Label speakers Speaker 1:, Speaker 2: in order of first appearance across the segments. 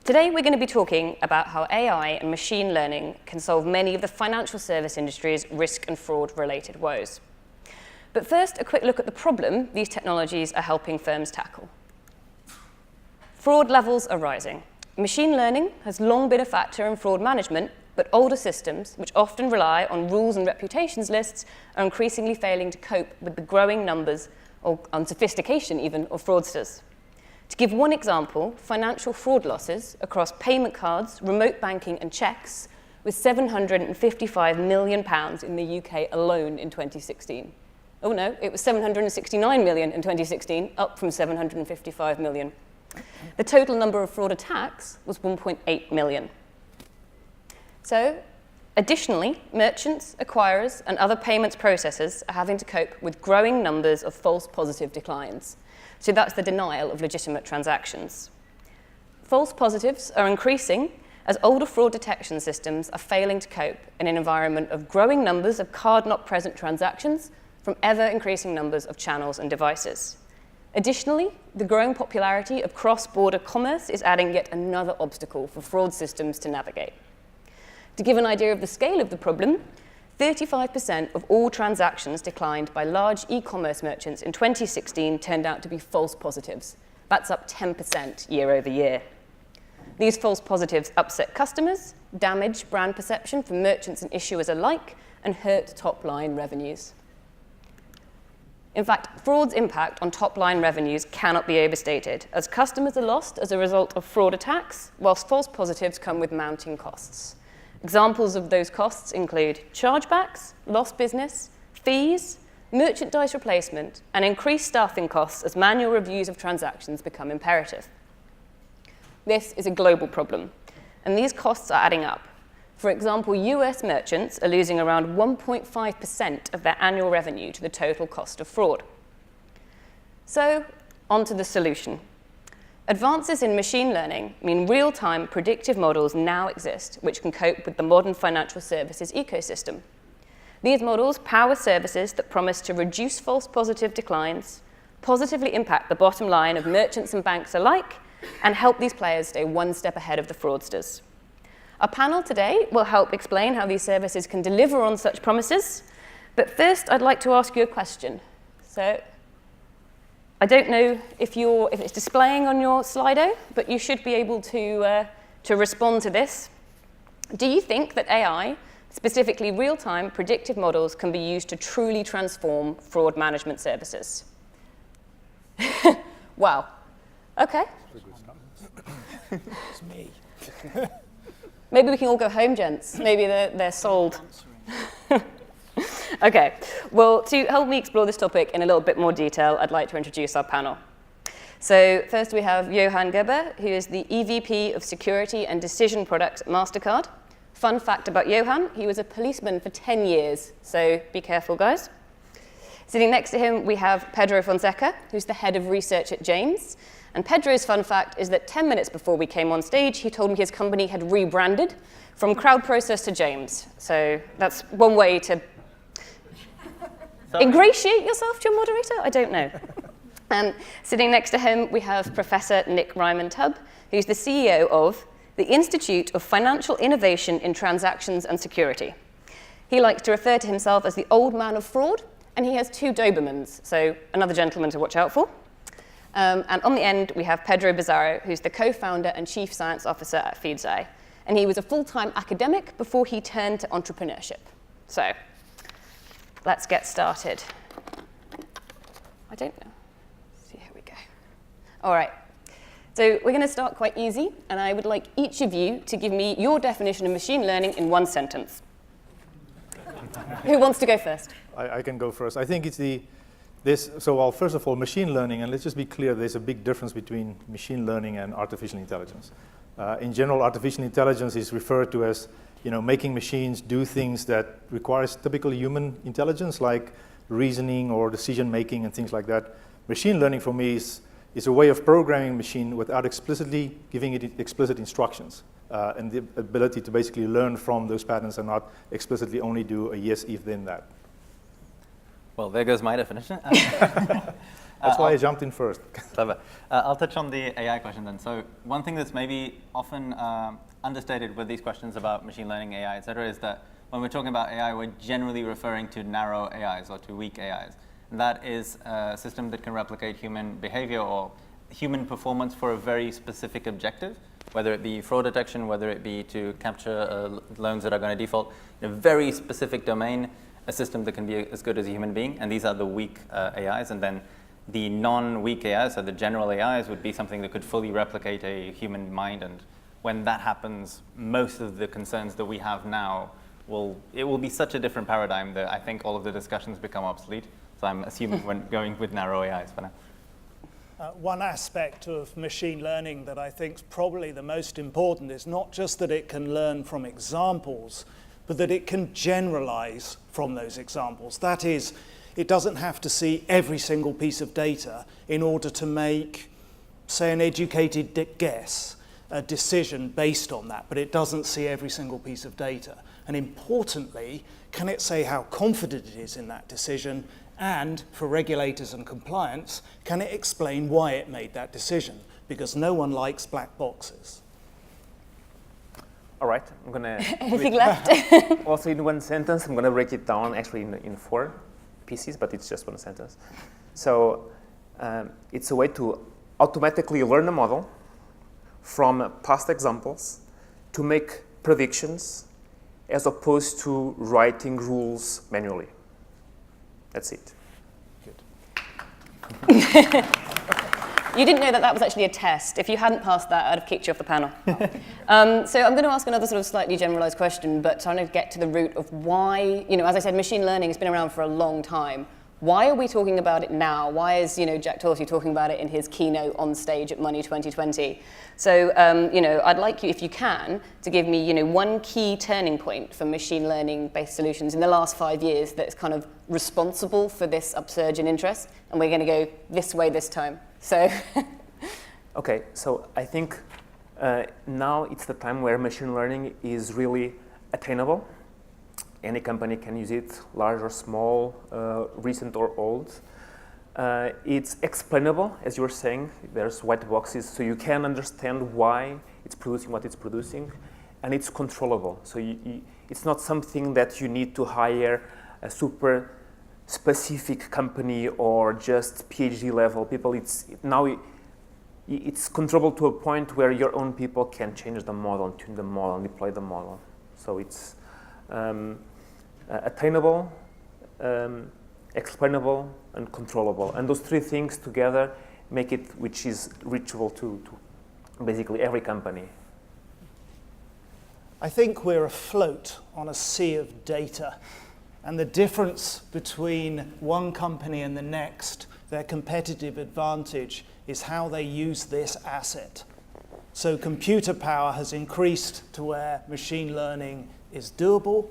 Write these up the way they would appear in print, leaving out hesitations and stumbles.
Speaker 1: Today, we're going to be talking about how AI and machine learning can solve many of the financial service industry's risk and fraud-related woes. But first, a quick look at the problem these technologies are helping firms tackle. Fraud levels are rising. Machine learning has long been a factor in fraud management, but older systems, which often rely on rules and reputations lists, are increasingly failing to cope with the growing numbers and sophistication even of fraudsters. To give one example, financial fraud losses across payment cards, remote banking and checks was £755 million in the UK alone in 2016. Oh no, it was 769 million in 2016, up from 755 million. The total number of fraud attacks was 1.8 million. So, additionally, merchants, acquirers, and other payments processors are having to cope with growing numbers of false positive declines. So that's the denial of legitimate transactions. False positives are increasing as older fraud detection systems are failing to cope in an environment of growing numbers of card-not-present transactions from ever-increasing numbers of channels and devices. Additionally, the growing popularity of cross-border commerce is adding yet another obstacle for fraud systems to navigate. To give an idea of the scale of the problem, 35% of all transactions declined by large e-commerce merchants in 2016 turned out to be false positives. That's up 10% year over year. These false positives upset customers, damage brand perception for merchants and issuers alike, and hurt top-line revenues. In fact, fraud's impact on top-line revenues cannot be overstated, as customers are lost as a result of fraud attacks, whilst false positives come with mounting costs. Examples of those costs include chargebacks, lost business, fees, merchandise replacement, and increased staffing costs as manual reviews of transactions become imperative. This is a global problem, and these costs are adding up. For example, US merchants are losing around 1.5% of their annual revenue to the total cost of fraud. So, on to the solution. Advances in machine learning mean real-time predictive models now exist which can cope with the modern financial services ecosystem. These models power services that promise to reduce false positive declines, positively impact the bottom line of merchants and banks alike, and help these players stay one step ahead of the fraudsters. Our panel today will help explain how these services can deliver on such promises, but first I'd like to ask you a question. So, I don't know if it's displaying on your Slido, but you should be able to respond to this. Do you think that AI, specifically real-time predictive models, can be used to truly transform fraud management services? Wow. OK.
Speaker 2: It's me.
Speaker 1: Maybe we can all go home, gents. Maybe they're sold. OK, well, to help me explore this topic in a little bit more detail, I'd like to introduce our panel. So first we have Johan Gerber, who is the EVP of Security and Decision Products at MasterCard. Fun fact about Johan, he was a policeman for 10 years, so be careful, guys. Sitting next to him, we have Pedro Fonseca, who's the head of research at James. And Pedro's fun fact is that 10 minutes before we came on stage, he told me his company had rebranded from CrowdProcess to James. So that's one way to ingratiate yourself to your moderator? I don't know. Sitting next to him, we have Professor Nick Ryman-Tubb, who's the CEO of the Institute of Financial Innovation in Transactions and Security. He likes to refer to himself as the old man of fraud, and he has 2 Dobermans, so another gentleman to watch out for. And on the end, we have Pedro Bizarro, who's the co-founder and chief science officer at FeedZai. And he was a full-time academic before he turned to entrepreneurship. So, let's get started. I don't know. See, here we go. All right. So we're going to start quite easy, and I would like each of you to give me your definition of machine learning in one sentence. Who wants to go first?
Speaker 2: I can go first. I think it's first of all, machine learning, and let's just be clear, there's a big difference between machine learning and artificial intelligence. In general, artificial intelligence is referred to as making machines do things that requires typical human intelligence, like reasoning or decision-making and things like that. Machine learning, for me, is a way of programming a machine without explicitly giving it explicit instructions, and the ability to basically learn from those patterns and not explicitly only do a yes, if, then, that.
Speaker 3: Well, there goes my definition.
Speaker 2: That's why I jumped in first.
Speaker 3: Clever. I'll touch on the AI question then. So one thing that's maybe often understated with these questions about machine learning, AI, et cetera, is that when we're talking about AI, we're generally referring to narrow AIs or to weak AIs. And that is a system that can replicate human behavior or human performance for a very specific objective, whether it be fraud detection, whether it be to capture loans that are going to default in a very specific domain, a system that can be as good as a human being. And these are the weak AIs. And then the non-weak AIs, so the general AIs, would be something that could fully replicate a human mind. And when that happens, most of the concerns that we have now will be such a different paradigm that I think all of the discussions become obsolete. So I'm assuming we're going with narrow AIs for now.
Speaker 4: One aspect of machine learning that I think is probably the most important is not just that it can learn from examples, but that it can generalize from those examples. That is, it doesn't have to see every single piece of data in order to make, say, an educated guess, a decision based on that, but it doesn't see every single piece of data. And importantly, can it say how confident it is in that decision? And for regulators and compliance, can it explain why it made that decision? Because no one likes black boxes.
Speaker 5: All right, I'm going to...
Speaker 1: Anything left?
Speaker 5: Also in one sentence, I'm going to break it down actually in 4 pieces, but it's just one sentence. So it's a way to automatically learn a model from past examples to make predictions as opposed to writing rules manually. That's it.
Speaker 4: Good.
Speaker 1: You didn't know that was actually a test. If you hadn't passed that, I'd have kicked you off the panel. So I'm going to ask another sort of slightly generalized question, but trying to get to the root of why, as I said, machine learning has been around for a long time. Why are we talking about it now? Why is, Jack Dorsey talking about it in his keynote on stage at Money 2020? So, I'd like you, if you can, to give me, one key turning point for machine learning-based solutions in the last 5 years that's kind of responsible for this upsurge in interest, and we're going to go this way this time. So,
Speaker 5: okay. So I think now it's the time where machine learning is really attainable. Any company can use it, large or small, recent or old. It's explainable, as you were saying. There's white boxes, so you can understand why it's producing what it's producing, and it's controllable. So it's not something that you need to hire a super specific company or just PhD level people. It's controllable to a point where your own people can change the model, tune the model, and deploy the model. So it's attainable, explainable, and controllable. And those 3 things together make it which is reachable to basically every company.
Speaker 4: I think we're afloat on a sea of data. And the difference between one company and the next, their competitive advantage, is how they use this asset. So computer power has increased to where machine learning is doable.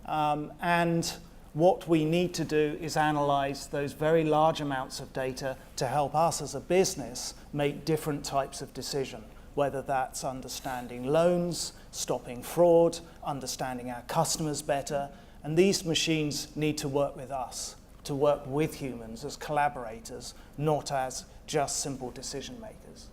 Speaker 4: And what we need to do is analyze those very large amounts of data to help us as a business make different types of decision, whether that's understanding loans, stopping fraud, understanding our customers better. And these machines need to work with us, to work with humans as collaborators, not as just simple decision makers.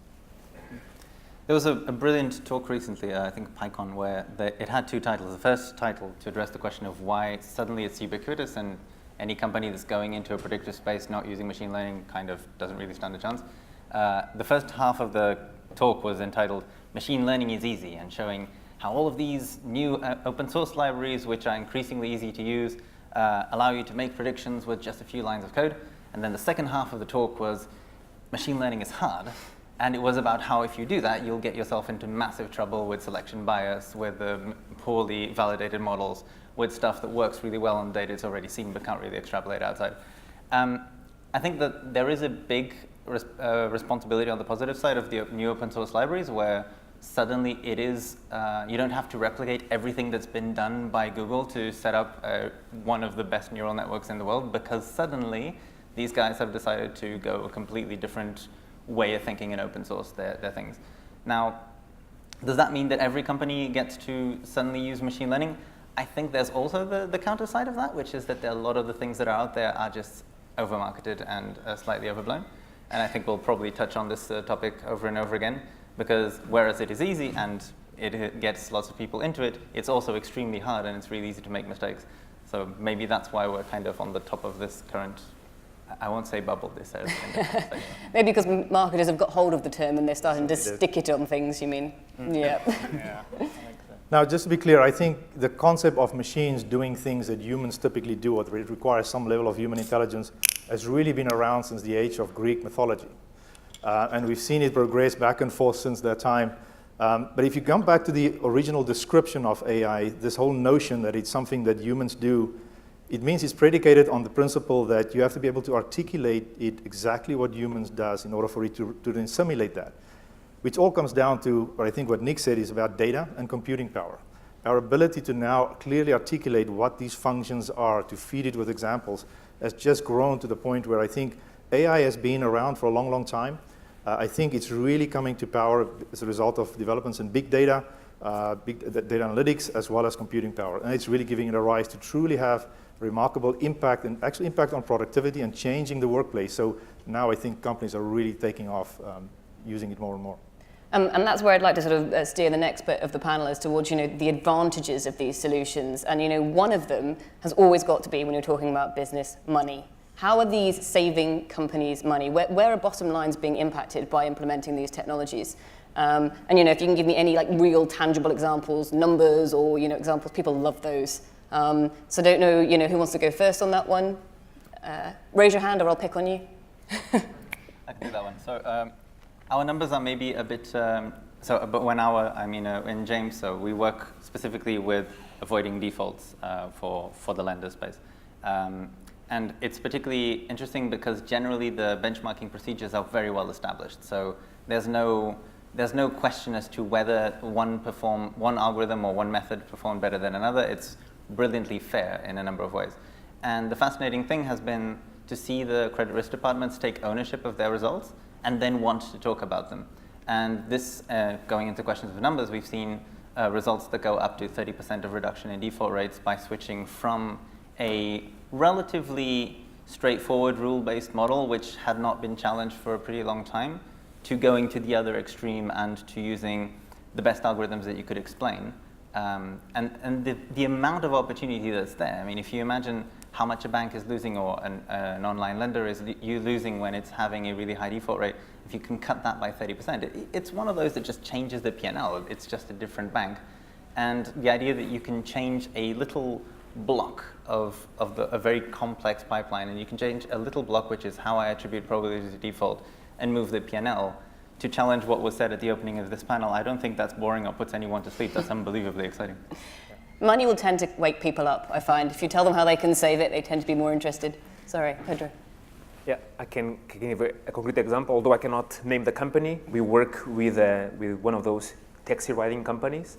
Speaker 3: There was a brilliant talk recently, I think PyCon, where it had 2 titles. The first title to address the question of why suddenly it's ubiquitous and any company that's going into a predictive space not using machine learning kind of doesn't really stand a chance. The first half of the talk was entitled Machine Learning is Easy, and showing how all of these new open source libraries, which are increasingly easy to use, allow you to make predictions with just a few lines of code. And then the second half of the talk was machine learning is hard. And it was about how if you do that, you'll get yourself into massive trouble with selection bias, with poorly validated models, with stuff that works really well on data it's already seen but can't really extrapolate outside. I think that there is a big responsibility on the positive side of the new open source libraries, where suddenly it is, you don't have to replicate everything that's been done by Google to set up one of the best neural networks in the world, because suddenly these guys have decided to go a completely different way of thinking in open source their things. Now, does that mean that every company gets to suddenly use machine learning? I think there's also the counter side of that, which is that a lot of the things that are out there are just over-marketed and slightly overblown. And I think we'll probably touch on this topic over and over again, because whereas it is easy and it gets lots of people into it, it's also extremely hard and it's really easy to make mistakes. So maybe that's why we're kind of on the top of this current, I won't say bubble, this is in the conversation.
Speaker 1: Maybe because marketers have got hold of the term and they're starting to stick it on things, you mean? Yeah.
Speaker 4: Yeah.
Speaker 2: Now, just to be clear, I think the concept of machines doing things that humans typically do, or that require some level of human intelligence, has really been around since the age of Greek mythology. And we've seen it progress back and forth since that time. But if you come back to the original description of AI, this whole notion that it's something that humans do, it means it's predicated on the principle that you have to be able to articulate it exactly what humans does in order for it to then simulate that. Which all comes down to what I think what Nick said is about data and computing power. Our ability to now clearly articulate what these functions are, to feed it with examples, has just grown to the point where I think AI has been around for a long, long time. I think it's really coming to power as a result of developments in big data, big data analytics, as well as computing power. And it's really giving it a rise to truly have remarkable impact, and actually impact on productivity and changing the workplace. So now I think companies are really taking off using it more and more.
Speaker 1: And that's where I'd like to sort of steer the next bit of the panel is towards, the advantages of these solutions. And, one of them has always got to be, when you're talking about business, money. How are these saving companies money? Where are bottom lines being impacted by implementing these technologies? And, if you can give me any real tangible examples, numbers or, examples, people love those. So I don't know, who wants to go first on that one? Raise your hand or I'll pick on you.
Speaker 3: I can do that one. So our numbers are maybe a bit, but in James, so we work specifically with avoiding defaults for the lender space. And it's particularly interesting because generally the benchmarking procedures are very well established. So there's no question as to whether one algorithm or one method performed better than another. It's brilliantly fair in a number of ways. And the fascinating thing has been to see the credit risk departments take ownership of their results and then want to talk about them. And this, going into questions of numbers, we've seen results that go up to 30% of reduction in default rates by switching from a relatively straightforward rule-based model, which had not been challenged for a pretty long time, to going to the other extreme and to using the best algorithms that you could explain. And the amount of opportunity that's there, I mean, if you imagine how much a bank is losing or an online lender is losing when it's having a really high default rate, if you can cut that by 30%, it's one of those that just changes the P&L. It's just a different bank. And the idea that you can change a little block of a very complex pipeline, and you can change a little block, which is how I attribute probability to default, and move the P&L to challenge what was said at the opening of this panel, I don't think that's boring or puts anyone to sleep. That's unbelievably exciting.
Speaker 1: Money will tend to wake people up, I find. If you tell them how they can save it, they tend to be more interested. Sorry, Pedro.
Speaker 5: Yeah, I can give a concrete example. Although I cannot name the company, we work with one of those taxi riding companies.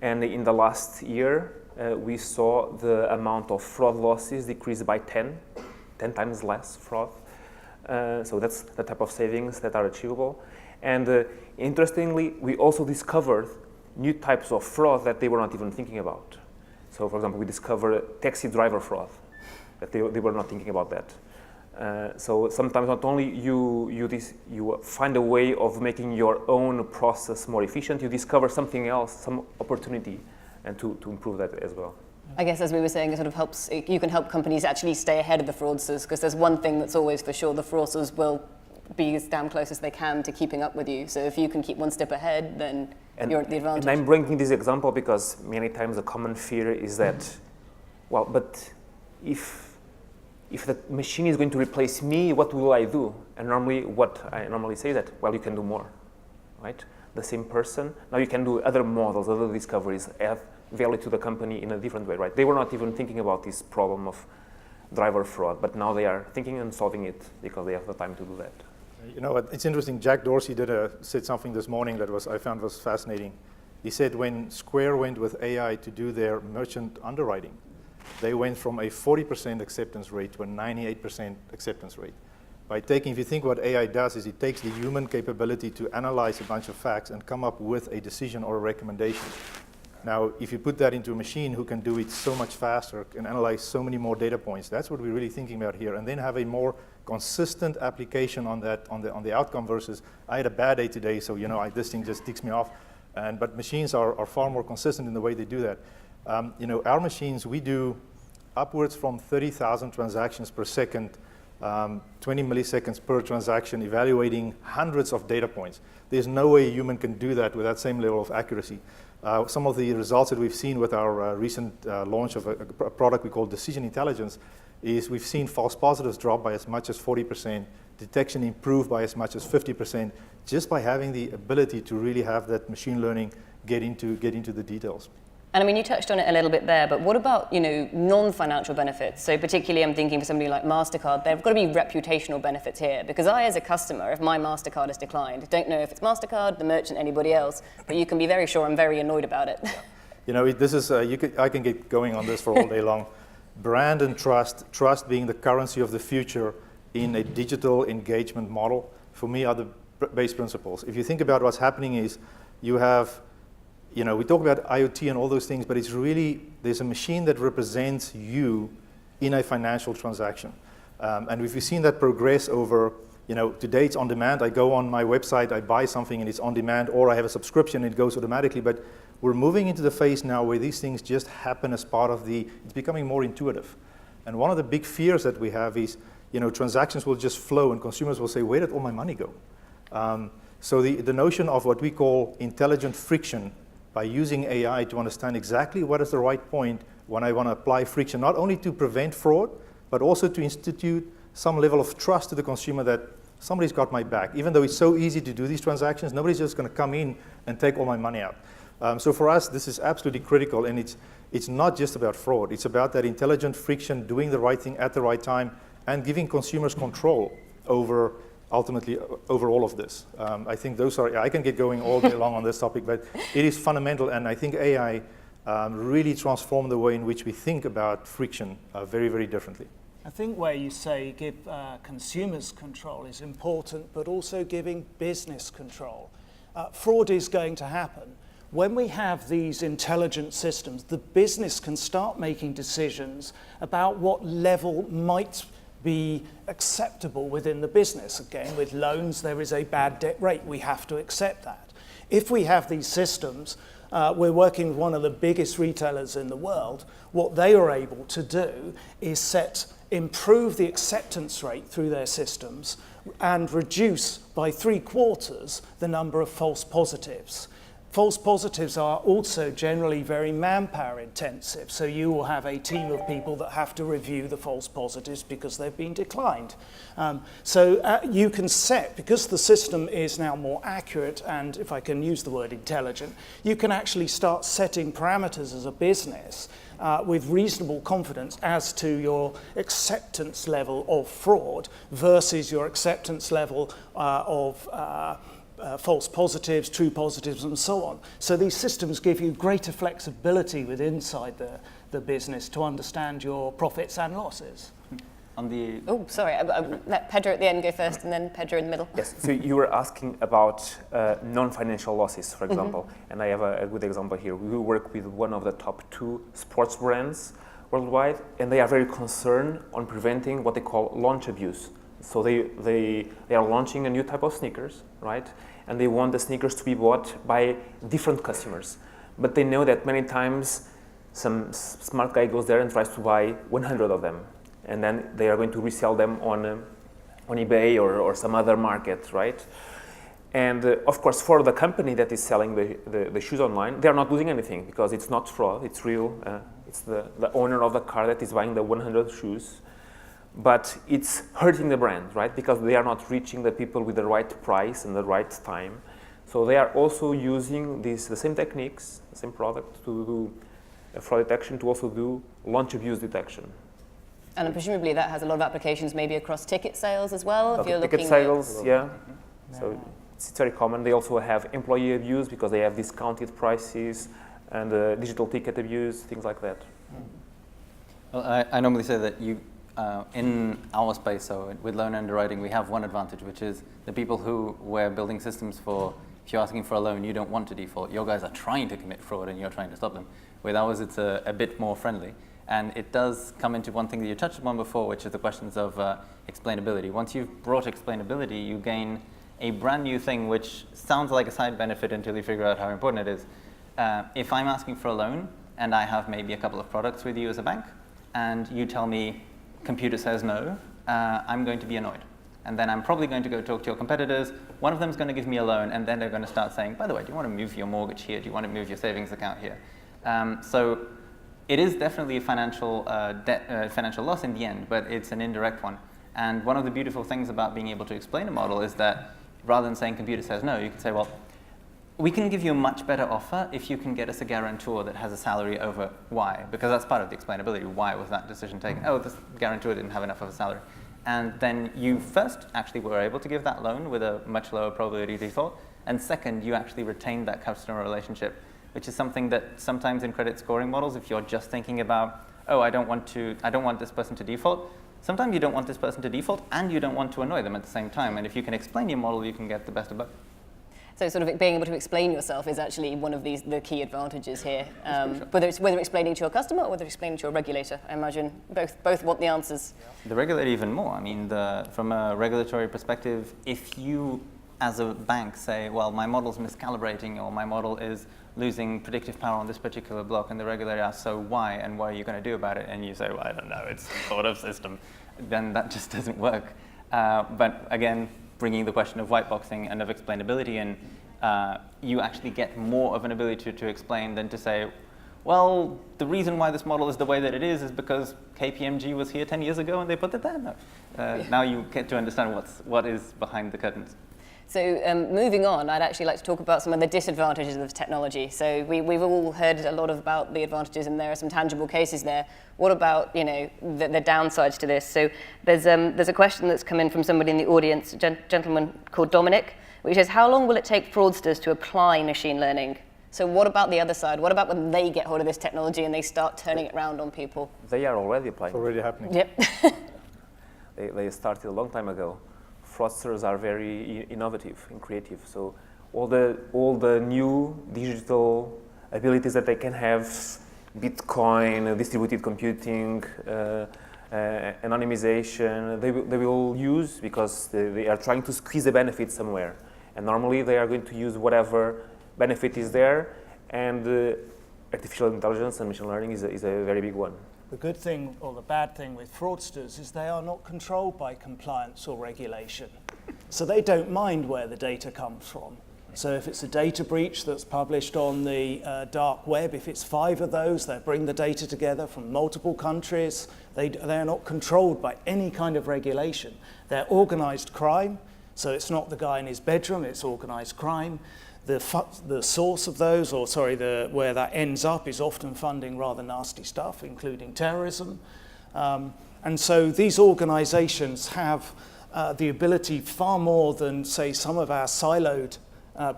Speaker 5: And in the last year, we saw the amount of fraud losses decrease by 10 times less fraud. So that's the type of savings that are achievable. And interestingly, we also discovered new types of fraud that they were not even thinking about. So for example, we discovered taxi driver fraud, that they were not thinking about that. So sometimes not only you find a way of making your own process more efficient, you discover something else, some opportunity, and to improve that as well.
Speaker 1: I guess as we were saying, it sort of helps, you can help companies actually stay ahead of the fraudsters, because there's one thing that's always for sure, the fraudsters will be as damn close as they can to keeping up with you. So if you can keep one step ahead, then you're at the advantage.
Speaker 5: And I'm bringing this example because many times the common fear is that, well, but if the machine is going to replace me, what will I do? And what I normally say that, well, you can do more, right? The same person, now you can do other models, other discoveries, add value to the company in a different way, right? They were not even thinking about this problem of driver fraud, but now they are thinking and solving it because they have the time to do that.
Speaker 2: You know, it's interesting. Jack Dorsey said something this morning that I found was fascinating. He said when Square went with AI to do their merchant underwriting, they went from a 40% acceptance rate to a 98% acceptance rate. If you think what AI does is it takes the human capability to analyze a bunch of facts and come up with a decision or a recommendation. Now, if you put that into a machine who can do it so much faster, can analyze so many more data points, that's what we're really thinking about here. And then have a more consistent application on that, on the outcome versus, I had a bad day today, so this thing just ticks me off. But machines are far more consistent in the way they do that. Our machines, we do upwards from 30,000 transactions per second, 20 milliseconds per transaction, evaluating hundreds of data points. There's no way a human can do that with that same level of accuracy. Some of the results that we've seen with our recent launch of a product we call Decision Intelligence is we've seen false positives drop by as much as 40%, detection improve by as much as 50%, just by having the ability to really have that machine learning get into the details.
Speaker 1: And I mean, you touched on it a little bit there, but what about, non-financial benefits? So particularly I'm thinking for somebody like MasterCard, there've got to be reputational benefits here, because I, as a customer, if my MasterCard is declined, don't know if it's MasterCard, the merchant, anybody else, but you can be very sure I'm very annoyed about it.
Speaker 2: This is, I can get going on this for all day long. Brand and trust being the currency of the future in a digital engagement model, for me, are the base principles. If you think about what's happening is you have, we talk about IoT and all those things, but it's really, there's a machine that represents you in a financial transaction. And if you've seen that progress over, today it's on demand. I go on my website, I buy something and it's on demand, or I have a subscription, it goes automatically. But we're moving into the phase now where these things just happen as part of it's becoming more intuitive. And one of the big fears that we have is, transactions will just flow and consumers will say, where did all my money go? So the notion of what we call intelligent friction, by using AI to understand exactly what is the right point when I want to apply friction, not only to prevent fraud, but also to institute some level of trust to the consumer that somebody's got my back. Even though it's so easy to do these transactions, nobody's just going to come in and take all my money out. So for us, this is absolutely critical, and it's not just about fraud. It's about that intelligent friction, doing the right thing at the right time, and giving consumers control ultimately over all of this. I think I can get going all day long on this topic, but it is fundamental, and I think AI really transformed the way in which we think about friction very, very differently.
Speaker 4: I think where you say give consumers control is important, but also giving business control. Fraud is going to happen. When we have these intelligent systems, the business can start making decisions about what level might be acceptable within the business. Again, with loans, there is a bad debt rate. We have to accept that. If we have these systems, we're working with one of the biggest retailers in the world. What they are able to do is improve the acceptance rate through their systems and reduce by 3/4 the number of false positives. False positives are also generally very manpower intensive, so you will have a team of people that have to review the false positives because they've been declined. You can set, because the system is now more accurate and, if I can use the word intelligent, you can actually start setting parameters as a business with reasonable confidence as to your acceptance level of fraud versus your acceptance level of false positives, true positives, and so on. So these systems give you greater flexibility inside the business to understand your profits and losses.
Speaker 1: Oh, sorry, I'll let Pedro at the end go first and then Pedro in the middle.
Speaker 5: Yes, so you were asking about non-financial losses, for example, and I have a good example here. We work with one of the top 2 sports brands worldwide, and they are very concerned on preventing what they call launch abuse. So they are launching a new type of sneakers, right? And they want the sneakers to be bought by different customers. But they know that many times some smart guy goes there and tries to buy 100 of them. And then they are going to resell them on eBay or some other market, right? And of course, for the company that is selling the shoes online, they are not losing anything because it's not fraud, it's real. It's the owner of the car that is buying the 100 shoes. But it's hurting the brand, right? Because they are not reaching the people with the right price and the right time. So they are also using the same techniques, the same product to do fraud detection, to also do launch abuse detection.
Speaker 1: And presumably that has a lot of applications maybe across ticket sales as well? If you're
Speaker 5: ticket
Speaker 1: looking
Speaker 5: sales,
Speaker 1: at...
Speaker 5: yeah. So it's very common. They also have employee abuse because they have discounted prices and digital ticket abuse, things like that.
Speaker 3: Well, I normally say that in our space, so with loan underwriting, we have one advantage, which is the people who we're building systems for if you're asking for a loan, you don't want to default. Your guys are trying to commit fraud and you're trying to stop them. With ours, it's a bit more friendly. And it does come into one thing that you touched upon before, which is the questions of explainability. Once you've brought explainability, you gain a brand new thing, which sounds like a side benefit until you figure out how important it is. If I'm asking for a loan and I have maybe a couple of products with you as a bank, and you tell me computer says no, I'm going to be annoyed. And then I'm probably going to go talk to your competitors. One of them is going to give me a loan, and then they're going to start saying, by the way, do you want to move your mortgage here? Do you want to move your savings account here? So it is definitely a financial loss in the end, but it's an indirect one. And one of the beautiful things about being able to explain a model is that rather than saying computer says no, you can say, well, we can give you a much better offer if you can get us a guarantor that has a salary over Y, because that's part of the explainability. Why was that decision taken? Oh, this guarantor didn't have enough of a salary. And then you first actually were able to give that loan with a much lower probability of default. And second, you actually retained that customer relationship, which is something that sometimes in credit scoring models, if you're just thinking about, oh, I don't want this person to default, sometimes you don't want this person to default and you don't want to annoy them at the same time. And if you can explain your model, you can get the best of both.
Speaker 1: So sort of being able to explain yourself is actually one of the key advantages here. Whether explaining to your customer or whether explaining to your regulator, I imagine both want the answers.
Speaker 3: The regulator even more. I mean, from a regulatory perspective, if you as a bank say, well, my model's miscalibrating or my model is losing predictive power on this particular block, and the regulator asks, so why, and what are you going to do about it? And you say, well, I don't know, it's some sort of system. Then that just doesn't work. But again, bringing the question of white boxing and of explainability in, you actually get more of an ability to explain than to say, well, the reason why this model is the way that it is because KPMG was here 10 years ago and they put it there. No. Now you get to understand what is behind the curtains.
Speaker 1: So moving on, I'd actually like to talk about some of the disadvantages of technology. So we've all heard a lot about the advantages, and there are some tangible cases there. What about the downsides to this? So there's a question that's come in from somebody in the audience, a gentleman called Dominic, which says, how long will it take fraudsters to apply machine learning? So what about the other side? What about when they get hold of this technology and they start turning it around on people?
Speaker 5: They are already applying.
Speaker 2: It's already happening.
Speaker 1: Yep.
Speaker 5: They started a long time ago. Fraudsters are very innovative and creative. So all the new digital abilities that they can have, Bitcoin, distributed computing, anonymization, they will use because they are trying to squeeze the benefit somewhere. And normally they are going to use whatever benefit is there, and artificial intelligence and machine learning is a very big one.
Speaker 4: The good thing, or the bad thing with fraudsters, is they are not controlled by compliance or regulation. So they don't mind where the data comes from. So if it's a data breach that's published on the dark web, if it's 5 of those, they bring the data together from multiple countries. They are not controlled by any kind of regulation. They're organized crime, so it's not the guy in his bedroom, it's organized crime. The source of those, where that ends up, is often funding rather nasty stuff, including terrorism. And so these organizations have the ability, far more than, say, some of our siloed,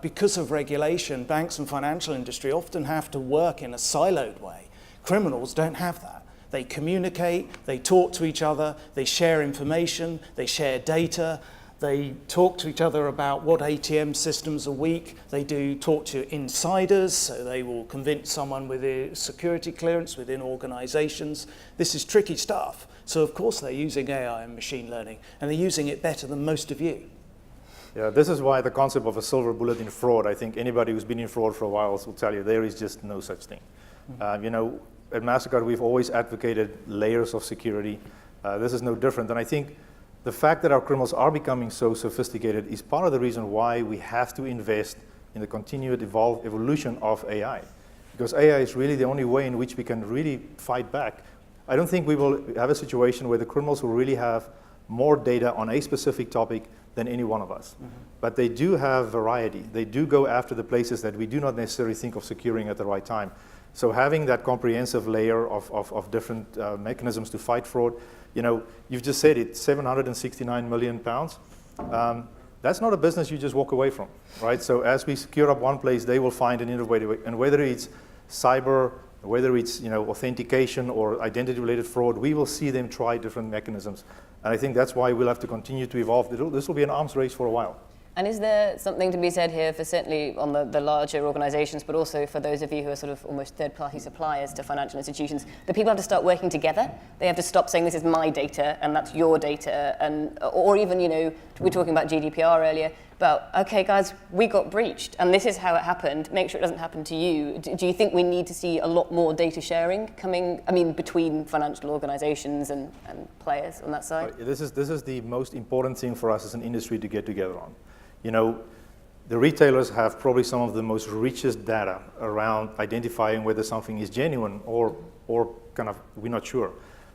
Speaker 4: because of regulation, banks and financial industry often have to work in a siloed way. Criminals don't have that. They communicate, they talk to each other, they share information, they share data. They talk to each other about what ATM systems are weak. They do talk to insiders, so they will convince someone with a security clearance within organizations. This is tricky stuff. So of course they're using AI and machine learning, and they're using it better than most of you.
Speaker 2: Yeah, this is why the concept of a silver bullet in fraud, I think anybody who's been in fraud for a while will tell you there is just no such thing. At MasterCard, we've always advocated layers of security. This is no different. And I think the fact that our criminals are becoming so sophisticated is part of the reason why we have to invest in the continued evolution of AI. Because AI is really the only way in which we can really fight back. I don't think we will have a situation where the criminals will really have more data on a specific topic than any one of us. Mm-hmm. But they do have variety. They do go after the places that we do not necessarily think of securing at the right time. So having that comprehensive layer of different mechanisms to fight fraud, you've just said it, 769 million pounds. That's not a business you just walk away from, right? So as we secure up one place, they will find an innovative way. And whether it's cyber, whether it's authentication or identity-related fraud, we will see them try different mechanisms. And I think that's why we'll have to continue to evolve. This will be an arms race for a while.
Speaker 1: And is there something to be said here for certainly on the larger organizations, but also for those of you who are sort of almost third-party suppliers to financial institutions, that people have to start working together? They have to stop saying this is my data and that's your data, and or even, you know, we were talking about GDPR earlier, about, okay, guys, we got breached and this is how it happened. Make sure it doesn't happen to you. Do you think we need to see a lot more data sharing coming, I mean, between financial organizations and players on that side?
Speaker 2: This is the most important thing for us as an industry to get together on. You know, the retailers have probably some of the most richest data around identifying whether something is genuine or kind of, we're not sure.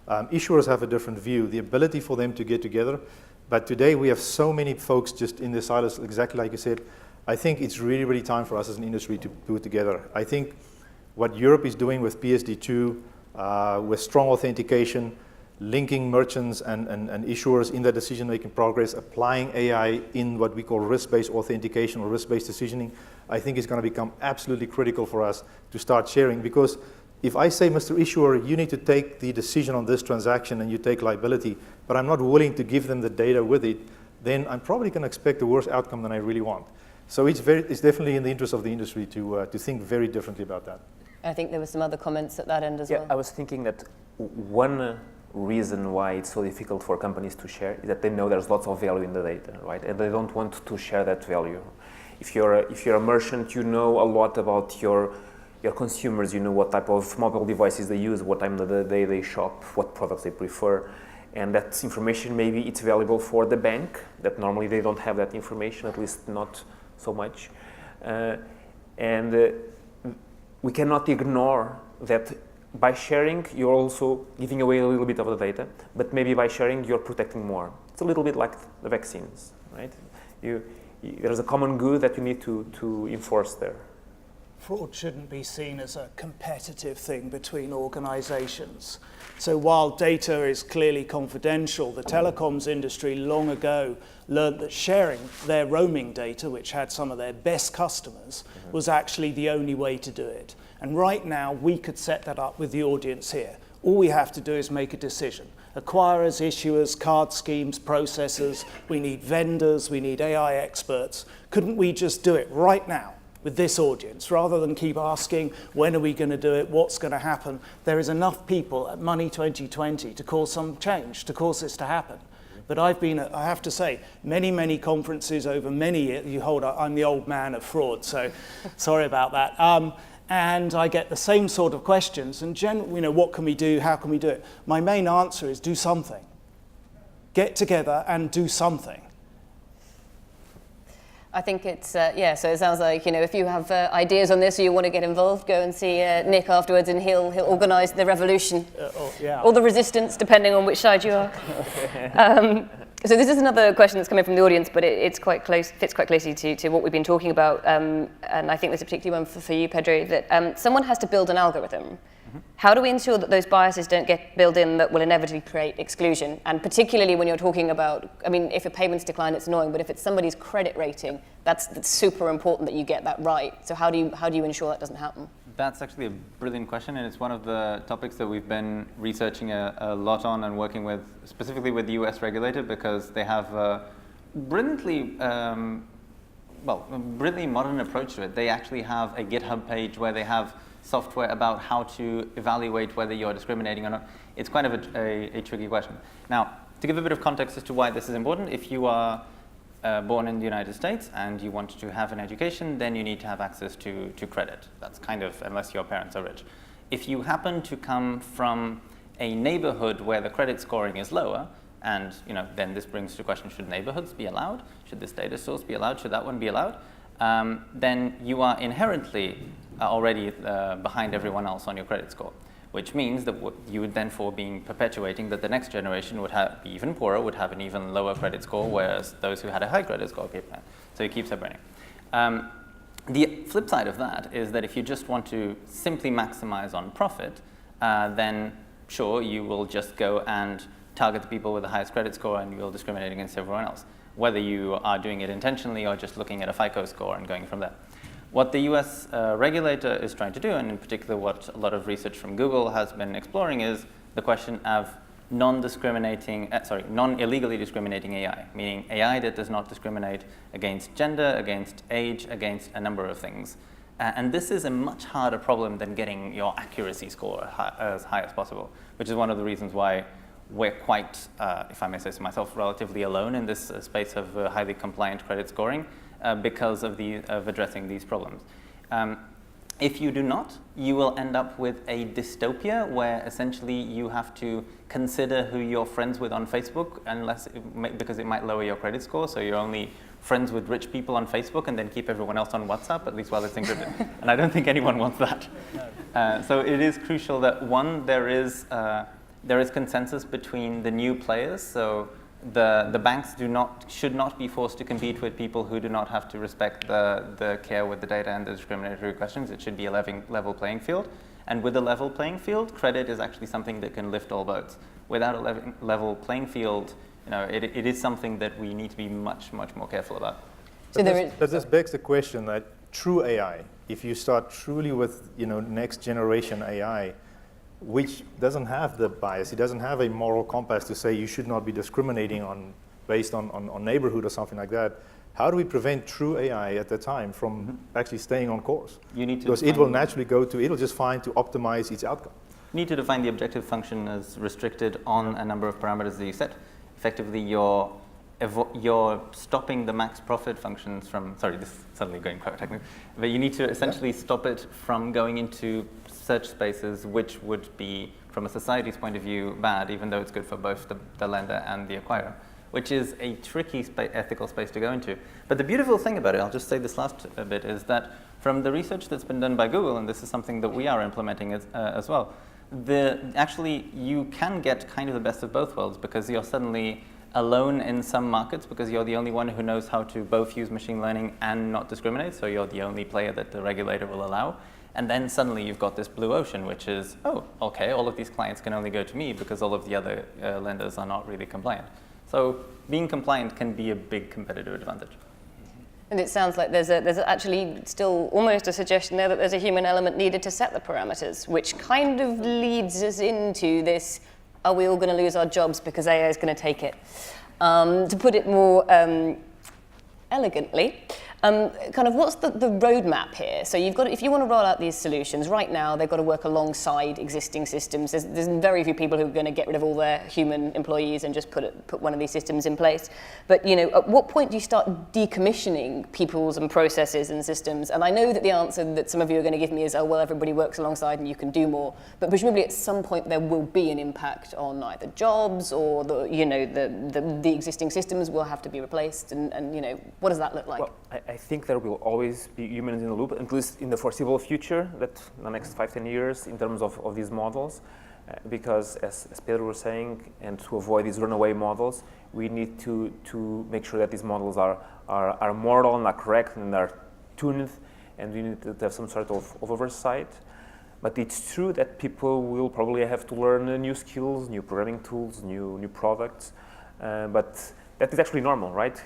Speaker 2: Issuers have a different view, the ability for them to get together. But today we have so many folks just in the silos, exactly like you said. I think it's really, really time for us as an industry to put together. I think what Europe is doing with PSD2, with strong authentication, linking merchants and issuers in their decision-making progress, applying AI in what we call risk-based authentication or risk-based decisioning, I think is going to become absolutely critical for us to start sharing. Because if I say, Mr. Issuer, you need to take the decision on this transaction and you take liability, but I'm not willing to give them the data with it, then I'm probably going to expect a worse outcome than I really want. So it's definitely in the interest of the industry to think very differently about that.
Speaker 1: I think there were some other comments at that end as well.
Speaker 5: I was thinking that one reason why it's so difficult for companies to share is that they know there's lots of value in the data, right? And they don't want to share that value. If you're a merchant, you know a lot about your consumers, you know what type of mobile devices they use, what time of the day they shop, what products they prefer. And that information, maybe it's valuable for the bank, that normally they don't have that information, at least not so much. We cannot ignore that by sharing, you're also giving away a little bit of the data, but maybe by sharing, you're protecting more. It's a little bit like the vaccines, right? There's a common good that you need to enforce there.
Speaker 4: Fraud shouldn't be seen as a competitive thing between organizations. So while data is clearly confidential, the telecoms industry long ago learned that sharing their roaming data, which had some of their best customers, was actually the only way to do it. And right now, we could set that up with the audience here. All we have to do is make a decision. Acquirers, issuers, card schemes, processors, we need vendors, we need AI experts. Couldn't we just do it right now with this audience, rather than keep asking, when are we going to do it, what's going to happen? There is enough people at Money20 to cause some change, to cause this to happen. But I've been at, I have to say, many conferences over many years. I'm the old man of fraud, so sorry about that. And I get the same sort of questions. And what can we do? How can we do it? My main answer is do something. Get together and do something.
Speaker 1: I think it's, so it sounds like, if you have ideas on this or you want to get involved, go and see Nick afterwards and he'll organise the revolution. Or the resistance, depending on which side you are. So this is another question that's coming from the audience, but fits quite closely to what we've been talking about. And I think there's a particular one for you, Pedro, that someone has to build an algorithm. How do we ensure that those biases don't get built in that will inevitably create exclusion? And particularly when you're talking about, if a payment's decline, it's annoying, but if it's somebody's credit rating, that's super important that you get that right. So how do you ensure that doesn't happen?
Speaker 3: That's actually a brilliant question, and it's one of the topics that we've been researching a lot on and working with, specifically with the US regulator, because they have a brilliantly modern approach to it. They actually have a GitHub page where they have software about how to evaluate whether you're discriminating or not. It's kind of a tricky question. Now, to give a bit of context as to why this is important, if you are born in the United States and you want to have an education, then you need to have access to credit. That's kind of, unless your parents are rich. If you happen to come from a neighborhood where the credit scoring is lower, and then this brings to the question, should neighborhoods be allowed? Should this data source be allowed? Should that one be allowed? Then you are inherently already behind everyone else on your credit score, which means that you would then be perpetuating that the next generation would be even poorer, would have an even lower credit score, whereas those who had a high credit score keep that. So it keeps separating. The flip side of that is that if you just want to simply maximize on profit, then sure, you will just go and target the people with the highest credit score and you will discriminate against everyone else, whether you are doing it intentionally or just looking at a FICO score and going from there. What the US regulator is trying to do, and in particular what a lot of research from Google has been exploring, is the question of non-illegally discriminating AI, meaning AI that does not discriminate against gender, against age, against a number of things. And this is a much harder problem than getting your accuracy score as high as possible, which is one of the reasons why we're quite, if I may say so myself, relatively alone in this space of highly compliant credit scoring because of addressing these problems. If you do not, you will end up with a dystopia where essentially you have to consider who you're friends with on Facebook because it might lower your credit score, so you're only friends with rich people on Facebook and then keep everyone else on WhatsApp, at least while it's encrypted. And I don't think anyone wants that. No. So it is crucial that, one, there is consensus between the new players, so the banks should not be forced to compete with people who do not have to respect the care with the data and the discriminatory questions. It should be a level playing field. And with a level playing field, credit is actually something that can lift all boats. Without a level playing field, it is something that we need to be much, much more careful about.
Speaker 2: So this begs the question that true AI, if you start truly with next generation AI, which doesn't have the bias, it doesn't have a moral compass to say you should not be discriminating based on neighborhood or something like that. How do we prevent true AI at the time from actually staying on course? Because it will naturally it'll just find to optimize its outcome.
Speaker 3: You need to define the objective function as restricted on a number of parameters that you set. Effectively, you're stopping the max profit functions from, sorry, this is suddenly going quite technical, but you need to essentially stop it from going into search spaces, which would be, from a society's point of view, bad, even though it's good for both the lender and the acquirer, which is a tricky ethical space to go into. But the beautiful thing about it, I'll just say this last bit, is that from the research that's been done by Google, and this is something that we are implementing as well, actually you can get kind of the best of both worlds, because you're suddenly alone in some markets because you're the only one who knows how to both use machine learning and not discriminate, so you're the only player that the regulator will allow. And then suddenly you've got this blue ocean, which is, oh, okay, all of these clients can only go to me because all of the other lenders are not really compliant. So being compliant can be a big competitive advantage.
Speaker 1: And it sounds like there's actually still almost a suggestion there that there's a human element needed to set the parameters, which kind of leads us into this, are we all going to lose our jobs because AI is going to take it? To put it more elegantly, kind of what's the roadmap here? So you've got, if you want to roll out these solutions, right now they've got to work alongside existing systems. There's very few people who are going to get rid of all their human employees and just put one of these systems in place. But at what point do you start decommissioning peoples and processes and systems? And I know that the answer that some of you are going to give me is, oh well, everybody works alongside and you can do more. But presumably at some point there will be an impact on either jobs or the existing systems will have to be replaced. And what does that look like?
Speaker 5: Well, I think there will always be humans in the loop, at least in the foreseeable future, that the next 5-10 years in terms of these models, because as Pedro was saying, and to avoid these runaway models, we need to make sure that these models are moral and are correct and are tuned, and we need to have some sort of oversight. But it's true that people will probably have to learn new skills, new programming tools, new products, but that is actually normal, right?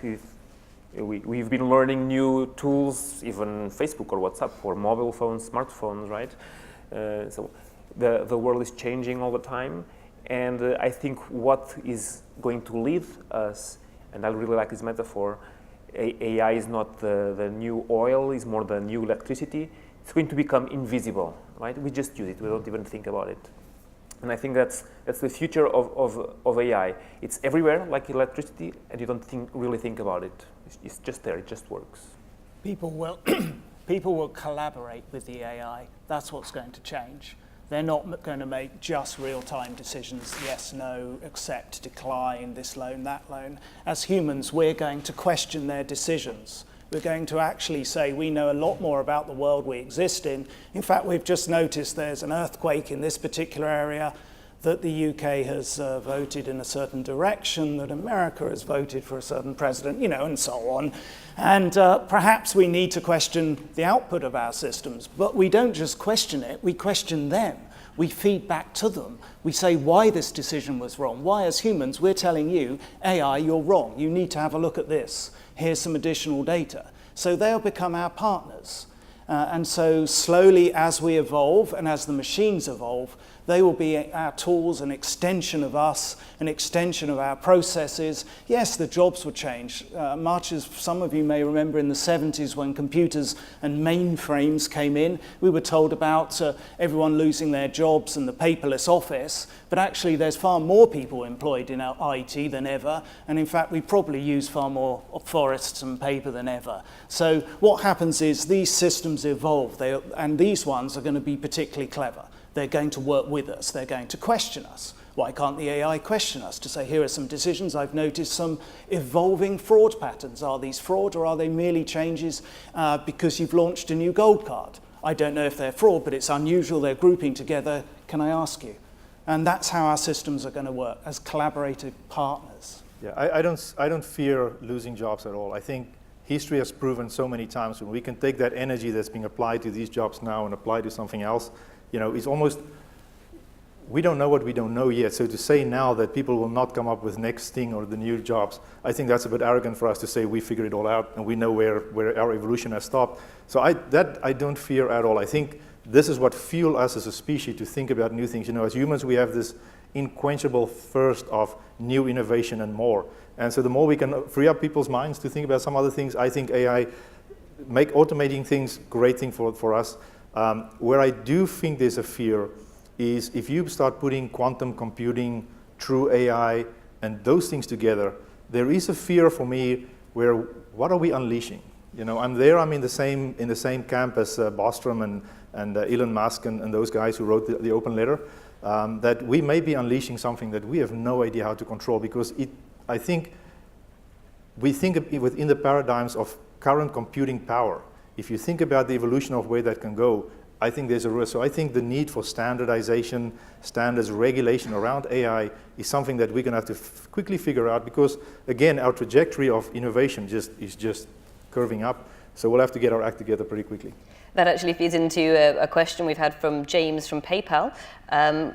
Speaker 5: We've been learning new tools, even Facebook or WhatsApp or mobile phones, smartphones, right? So the world is changing all the time, and I think what is going to lead us, and I really like this metaphor, AI is not the new oil, it's more the new electricity. It's going to become invisible, right? We just use it, we don't even think about it. And I think that's the future of AI. It's everywhere, like electricity, and you don't really think about it. It's just there, it just works.
Speaker 4: People will collaborate with the AI. That's what's going to change. They're not going to make just real-time decisions, yes, no, accept, decline, this loan, that loan. As humans, we're going to question their decisions. We're going to actually say we know a lot more about the world we exist in. In fact, we've just noticed there's an earthquake in this particular area, that the UK has voted in a certain direction, that America has voted for a certain president, and so on. And perhaps we need to question the output of our systems, but we don't just question it, we question them. We feed back to them. We say why this decision was wrong. Why, as humans, we're telling you, AI, you're wrong. You need to have a look at this. Here's some additional data. So they'll become our partners. And so slowly as we evolve and as the machines evolve, They will be our tools, an extension of us, an extension of our processes. Yes, the jobs will change. Much as some of you may remember in the 70s when computers and mainframes came in, we were told about everyone losing their jobs and the paperless office, but actually there's far more people employed in our IT than ever, and in fact we probably use far more forests and paper than ever. So what happens is these systems evolve, and these ones are going to be particularly clever. They're going to work with us. They're going to question us. Why can't the AI question us to say, here are some decisions? I've noticed some evolving fraud patterns. Are these fraud or are they merely changes because you've launched a new gold card? I don't know if they're fraud, but it's unusual. They're grouping together. Can I ask you? And that's how our systems are going to work, as collaborative partners.
Speaker 2: Yeah, I don't fear losing jobs at all. I think history has proven so many times when we can take that energy that's being applied to these jobs now and apply to something else. You know, it's almost, we don't know what we don't know yet. So to say now that people will not come up with next thing or the new jobs, I think that's a bit arrogant for us to say we figured it all out and we know where our evolution has stopped. So I don't fear at all. I think this is what fuels us as a species to think about new things. You know, as humans, we have this unquenchable thirst of new innovation and more. And so the more we can free up people's minds to think about some other things, I think AI make automating things great thing for us. Where I do think there's a fear is if you start putting quantum computing, true AI, and those things together, there is a fear for me where what are we unleashing? You know, I'm in the same camp as Bostrom and Elon Musk and those guys who wrote the open letter, that we may be unleashing something that we have no idea how to control, because I think we think within the paradigms of current computing power. If you think about the evolution of where that can go, I think there's a risk. So I think the need for standardization, standards, regulation around AI is something that we're going to have to quickly figure out, because, again, our trajectory of innovation is just curving up. So we'll have to get our act together pretty quickly.
Speaker 1: That actually feeds into a question we've had from James from PayPal.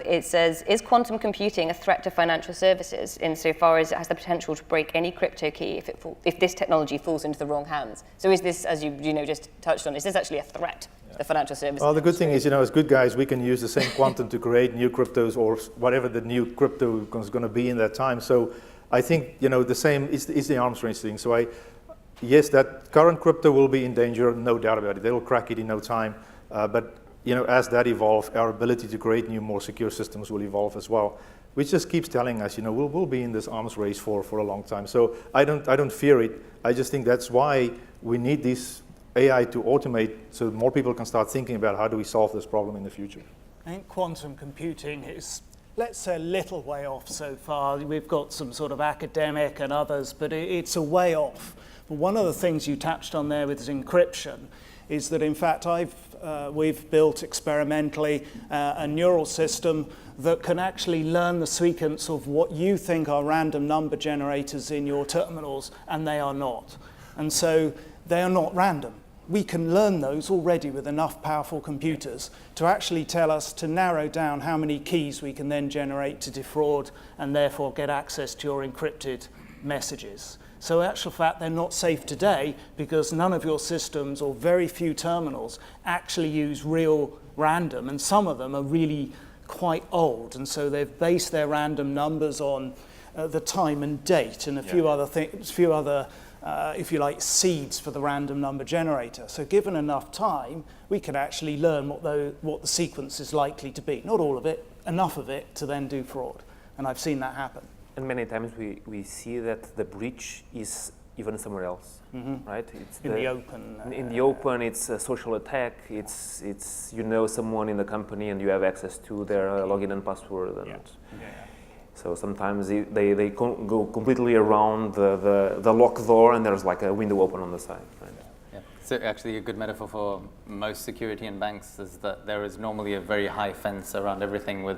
Speaker 1: It says, is quantum computing a threat to financial services insofar as it has the potential to break any crypto key if this technology falls into the wrong hands? So is this, as you just touched on, is this actually a threat to the financial services?
Speaker 2: Well, the good thing is, you know, as good guys, we can use the same quantum to create new cryptos or whatever the new crypto is going to be in that time. So I think, you know, the same is the arms race thing. So yes, that current crypto will be in danger, no doubt about it. They will crack it in no time. But you know, as that evolves, our ability to create new, more secure systems will evolve as well, which just keeps telling us, you know, we'll be in this arms race for a long time. So I don't fear it. I just think that's why we need this AI to automate, so more people can start thinking about how do we solve this problem in the future.
Speaker 4: I think quantum computing is, let's say, a little way off so far. We've got some sort of academic and others, but it's a way off. But one of the things you touched on there with encryption is that, in fact, we've built experimentally a neural system that can actually learn the sequence of what you think are random number generators in your terminals, and they are not. And so they are not random. We can learn those already with enough powerful computers to actually tell us to narrow down how many keys we can then generate to defraud and therefore get access to your encrypted messages. So in actual fact, they're not safe today because none of your systems or very few terminals actually use real random, and some of them are really quite old, and so they've based their random numbers on the time and date and a few other things, if you like, seeds for the random number generator. So given enough time, we can actually learn what the sequence is likely to be. Not all of it, enough of it to then do fraud. And I've seen that happen.
Speaker 5: And many times we see that the breach is even somewhere else, right? It's
Speaker 4: in the open.
Speaker 5: In the open, it's a social attack. It's you know someone in the company and you have access to their login and password. And so sometimes they go completely around the lock door and there's like a window open on the side. Right?
Speaker 3: Yeah. So actually a good metaphor for most security in banks is that there is normally a very high fence around everything.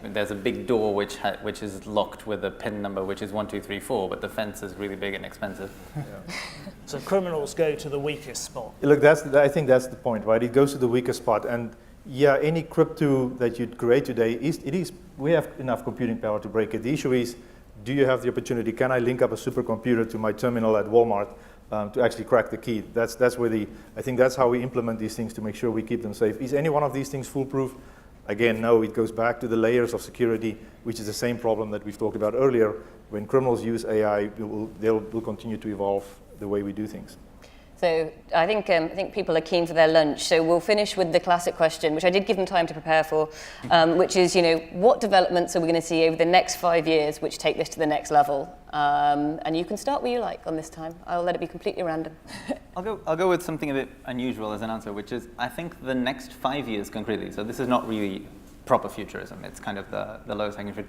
Speaker 3: There's a big door which is locked with a PIN number which is 1234, but the fence is really big and expensive.
Speaker 4: So criminals go to the weakest spot.
Speaker 2: Look, I think that's the point, right? It goes to the weakest spot, and yeah, any crypto that you create today we have enough computing power to break it. The issue is, do you have the opportunity? Can I link up a supercomputer to my terminal at Walmart to actually crack the key? That's where I think that's how we implement these things to make sure we keep them safe. Is any one of these things foolproof? Again, no, it goes back to the layers of security, which is the same problem that we've talked about earlier. When criminals use AI, they'll continue to evolve the way we do things.
Speaker 1: So I think people are keen for their lunch. So we'll finish with the classic question, which I did give them time to prepare for, which is, what developments are we going to see over the next 5 years which take this to the next level? And you can start where you like on this time. I'll let it be completely random.
Speaker 3: I'll go with something a bit unusual as an answer, which is I think the next 5 years concretely. So this is not really proper futurism. It's kind of the lowest hanging fruit.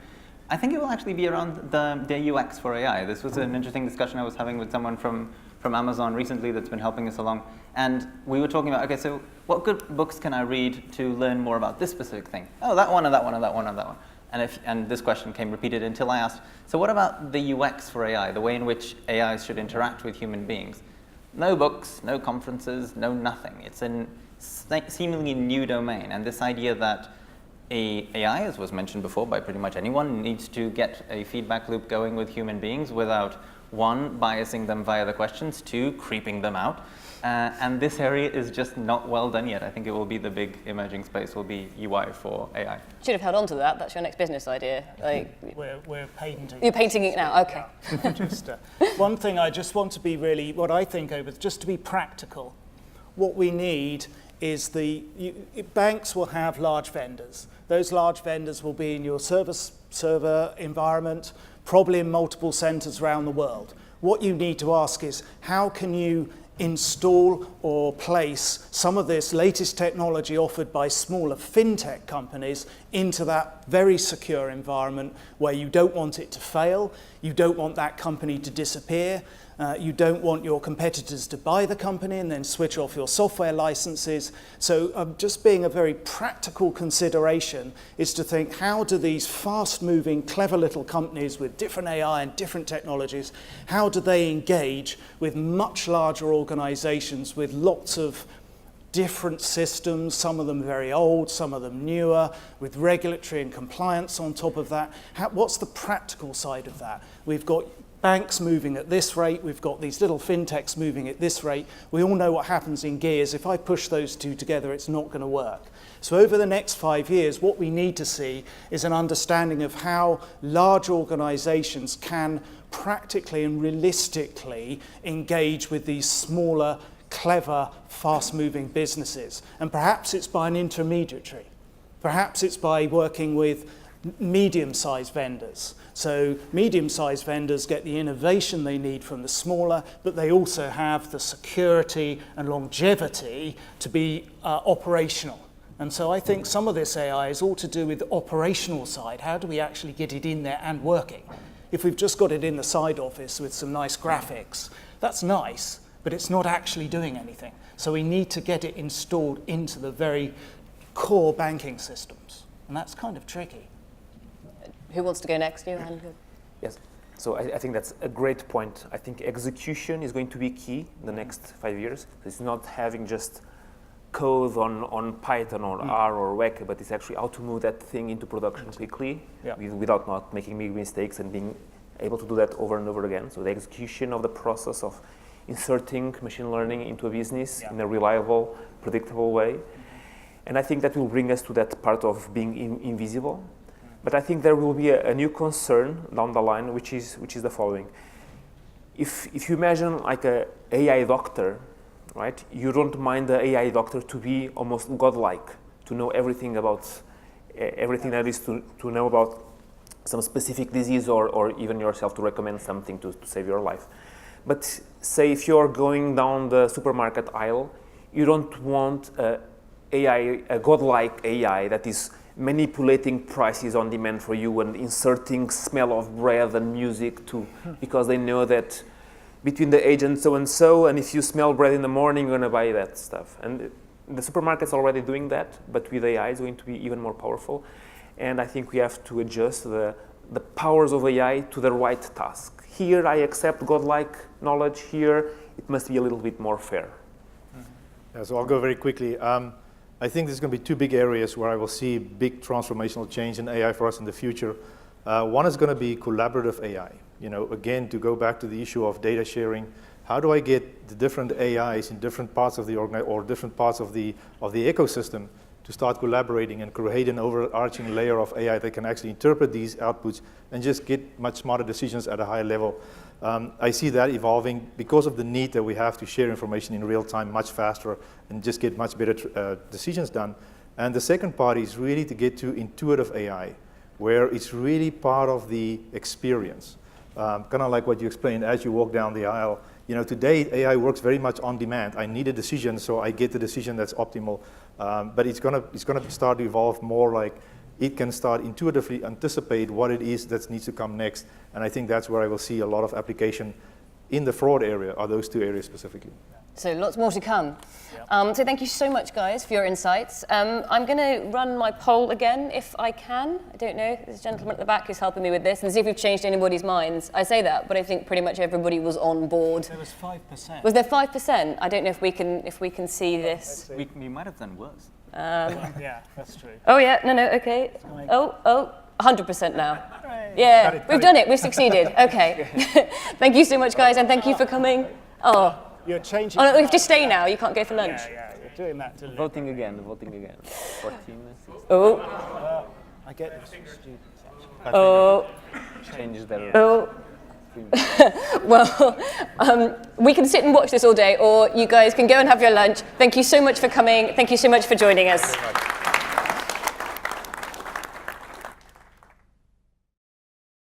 Speaker 3: I think it will actually be around the UX for AI. This was an interesting discussion I was having with someone from Amazon recently that's been helping us along. And we were talking about, okay, so what good books can I read to learn more about this specific thing? Oh, that one and that one and that one and that one. And this question came repeated until I asked, so what about the UX for AI, the way in which AI should interact with human beings? No books, no conferences, no nothing. It's a seemingly new domain. And this idea that AI, as was mentioned before by pretty much anyone, needs to get a feedback loop going with human beings without, one, biasing them via the questions, two, creeping them out. And this area is just not well done yet. I think it will be the big emerging space, will be UI for AI.
Speaker 1: Should have held on to that. That's your next business idea.
Speaker 4: We're patenting.
Speaker 1: You're painting it now, okay.
Speaker 4: Just, one thing I just want to be really, what I think over, just to be practical, what we need is banks will have large vendors. Those large vendors will be in your server environment, probably in multiple centers around the world. What you need to ask is, how can you install or place some of this latest technology offered by smaller fintech companies into that very secure environment where you don't want it to fail, you don't want that company to disappear, you don't want your competitors to buy the company and then switch off your software licenses. So just being a very practical consideration is to think, how do these fast-moving, clever little companies with different AI and different technologies, how do they engage with much larger organizations with lots of different systems, some of them very old, some of them newer, with regulatory and compliance on top of that? What's the practical side of that? We've got banks moving at this rate, we've got these little fintechs moving at this rate. We all know what happens in gears. If I push those two together, it's not going to work. So over the next 5 years, what we need to see is an understanding of how large organizations can practically and realistically engage with these smaller, clever, fast-moving businesses. And perhaps it's by an intermediary. Perhaps it's by working with medium-sized vendors. So medium-sized vendors get the innovation they need from the smaller, but they also have the security and longevity to be operational. And so I think some of this AI is all to do with the operational side. How do we actually get it in there and working? If we've just got it in the side office with some nice graphics, that's nice, but it's not actually doing anything. So we need to get it installed into the very core banking systems. And that's kind of tricky.
Speaker 1: Who wants to go next? You, Anne?
Speaker 5: Yes. So I think that's a great point. I think execution is going to be key in the next 5 years. It's not having just code on Python or R or Weka, but it's actually how to move that thing into production quickly without not making big mistakes and being able to do that over and over again. So the execution of the process of inserting machine learning into a business in a reliable, predictable way. And I think that will bring us to that part of being invisible. But I think there will be a new concern down the line, which is the following. If you imagine like a AI doctor, right? You don't mind the AI doctor to be almost godlike, to know everything about everything that is to know about some specific disease or even yourself to recommend something to save your life. But say if you're going down the supermarket aisle, you don't want a godlike AI that is manipulating prices on demand for you and inserting smell of bread and music because they know that between the agent so-and-so, and if you smell bread in the morning, you're going to buy that stuff. And the supermarket's already doing that, but with AI, it's going to be even more powerful. And I think we have to adjust the powers of AI to the right task. Here, I accept godlike knowledge. Here, it must be a little bit more fair.
Speaker 2: Yeah, so I'll go very quickly. I think there's going to be two big areas where I will see big transformational change in AI for us in the future. One is going to be collaborative AI. Again, to go back to the issue of data sharing, how do I get the different AIs in different parts of the or different parts of the ecosystem to start collaborating and create an overarching layer of AI that can actually interpret these outputs and just get much smarter decisions at a higher level. I see that evolving because of the need that we have to share information in real time much faster and just get much better decisions done. And the second part is really to get to intuitive AI, where it's really part of the experience. Kind of like what you explained as you walk down the aisle. You know, today AI works very much on demand. I need a decision, so I get the decision that's optimal. But it's gonna start to evolve more like it can start intuitively anticipate what it is that needs to come next. And I think that's where I will see a lot of application in the fraud area, are those two areas specifically.
Speaker 1: So lots more to come. So thank you so much, guys, for your insights. I'm going to run my poll again, if I can. I don't know. There's a gentleman at the back who's helping me with this, and see if we've changed anybody's minds. I say that, but I think pretty much everybody was on board.
Speaker 4: There was 5%.
Speaker 1: Was there 5%? I don't know if we can see this.
Speaker 3: We might have done worse.
Speaker 4: Yeah, that's true.
Speaker 1: Oh yeah, no, okay. Oh, 100% now. Yeah, we've done it. We've succeeded. Okay. Thank you so much, guys, and thank you for coming. Oh.
Speaker 4: You're changing.
Speaker 1: Oh, no, we have to stay now. You can't go for lunch.
Speaker 4: Yeah, you're doing that to
Speaker 5: Voting again. 14, 16.
Speaker 1: Oh.
Speaker 4: I get this from students, actually.
Speaker 1: Oh.
Speaker 5: Changes their.
Speaker 1: Oh. Well, we can sit and watch this all day, or you guys can go and have your lunch. Thank you so much for coming. Thank you so much for joining us.